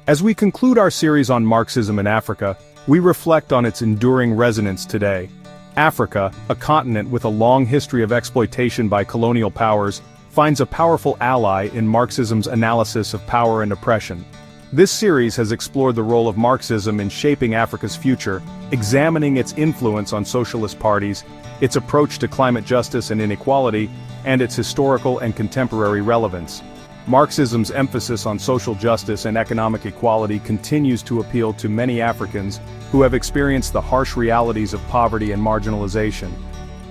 As we conclude our series on Marxism in Africa, we reflect on its enduring resonance today. Africa, a continent with a long history of exploitation by colonial powers, finds a powerful ally in Marxism's analysis of power and oppression. This series has explored the role of Marxism in shaping Africa's future, examining its influence on socialist parties, its approach to climate justice and inequality, and its historical and contemporary relevance. Marxism's emphasis on social justice and economic equality continues to appeal to many Africans who have experienced the harsh realities of poverty and marginalization.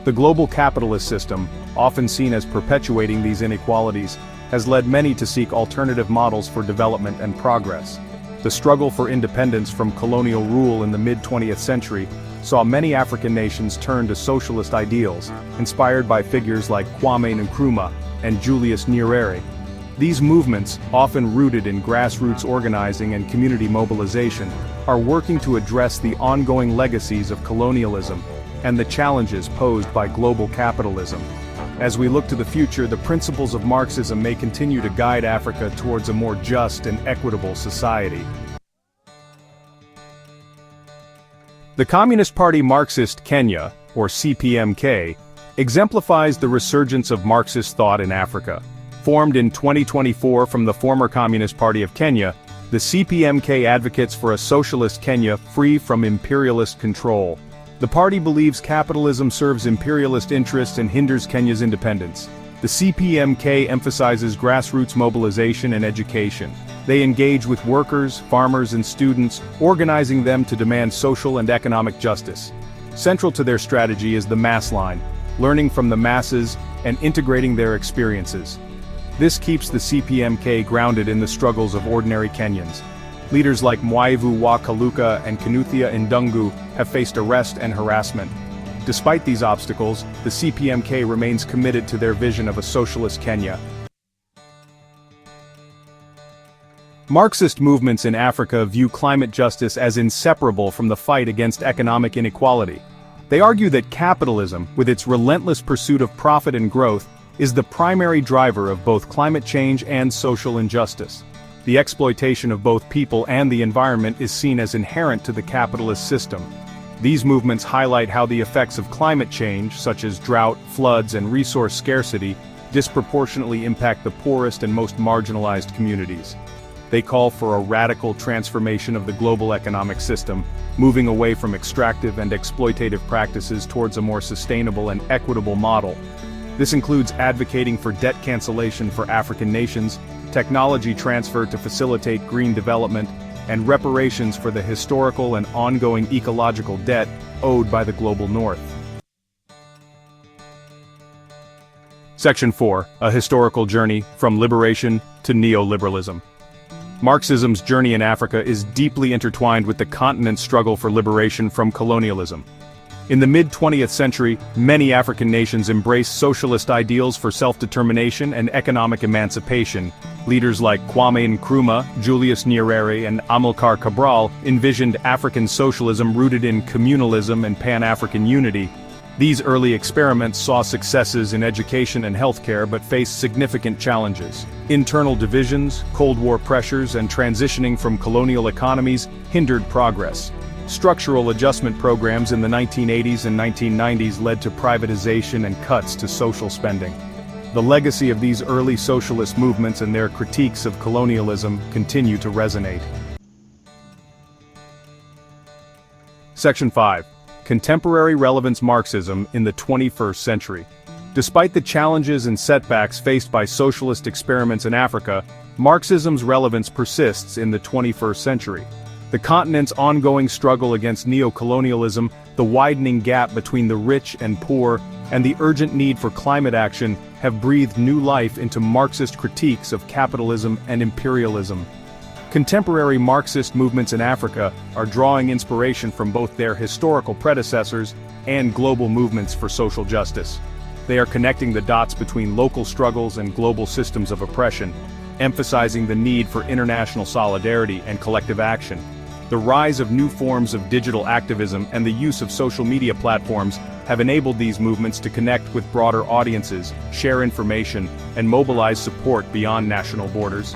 The global capitalist system, often seen as perpetuating these inequalities, has led many to seek alternative models for development and progress. The struggle for independence from colonial rule in the mid-20th century saw many African nations turn to socialist ideals, inspired by figures like Kwame Nkrumah and Julius Nyerere. These movements, often rooted in grassroots organizing and community mobilization, are working to address the ongoing legacies of colonialism and the challenges posed by global capitalism. As we look to the future, the principles of Marxism may continue to guide Africa towards a more just and equitable society. The Communist Party Marxist Kenya, or CPMK, exemplifies the resurgence of Marxist thought in Africa. Formed in 2024 from the former Communist Party of Kenya, the CPMK advocates for a socialist Kenya free from imperialist control. The party believes capitalism serves imperialist interests and hinders Kenya's independence. The CPMK emphasizes grassroots mobilization and education. They engage with workers, farmers, and students, organizing them to demand social and economic justice. Central to their strategy is the mass line, learning from the masses and integrating their experiences. This keeps the CPMK grounded in the struggles of ordinary Kenyans. Leaders like Mwaivu wa Kaluka and Kinuthia Ndungu have faced arrest and harassment. Despite these obstacles, the CPMK remains committed to their vision of a socialist Kenya. Marxist movements in Africa view climate justice as inseparable from the fight against economic inequality. They argue that capitalism, with its relentless pursuit of profit and growth, is the primary driver of both climate change and social injustice. The exploitation of both people and the environment is seen as inherent to the capitalist system. These movements highlight how the effects of climate change, such as drought, floods, and resource scarcity, disproportionately impact the poorest and most marginalized communities. They call for a radical transformation of the global economic system, moving away from extractive and exploitative practices towards a more sustainable and equitable model. This includes advocating for debt cancellation for African nations, technology transfer to facilitate green development, and reparations for the historical and ongoing ecological debt owed by the global North. Section 4. A Historical Journey from Liberation to Neoliberalism. Marxism's journey in Africa is deeply intertwined with the continent's struggle for liberation from colonialism. In the mid-20th century, many African nations embraced socialist ideals for self-determination and economic emancipation. Leaders like Kwame Nkrumah, Julius Nyerere, and Amilcar Cabral envisioned African socialism rooted in communalism and Pan-African unity. These early experiments saw successes in education and healthcare but faced significant challenges. Internal divisions, Cold War pressures, and transitioning from colonial economies hindered progress. Structural adjustment programs in the 1980s and 1990s led to privatization and cuts to social spending. The legacy of these early socialist movements and their critiques of colonialism continue to resonate. Section 5. Contemporary Relevance Marxism in the 21st Century. Despite the challenges and setbacks faced by socialist experiments in Africa, Marxism's relevance persists in the 21st century. The continent's ongoing struggle against neo-colonialism, the widening gap between the rich and poor, and the urgent need for climate action have breathed new life into Marxist critiques of capitalism and imperialism. Contemporary Marxist movements in Africa are drawing inspiration from both their historical predecessors and global movements for social justice. They are connecting the dots between local struggles and global systems of oppression, emphasizing the need for international solidarity and collective action. The rise of new forms of digital activism and the use of social media platforms have enabled these movements to connect with broader audiences, share information, and mobilize support beyond national borders.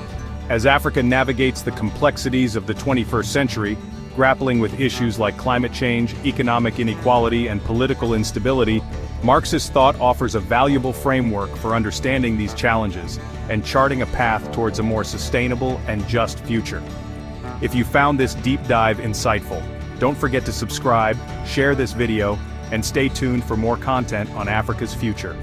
As Africa navigates the complexities of the 21st century, grappling with issues like climate change, economic inequality, and political instability, Marxist thought offers a valuable framework for understanding these challenges and charting a path towards a more sustainable and just future. If you found this deep dive insightful, don't forget to subscribe, share this video, and stay tuned for more content on Africa's future.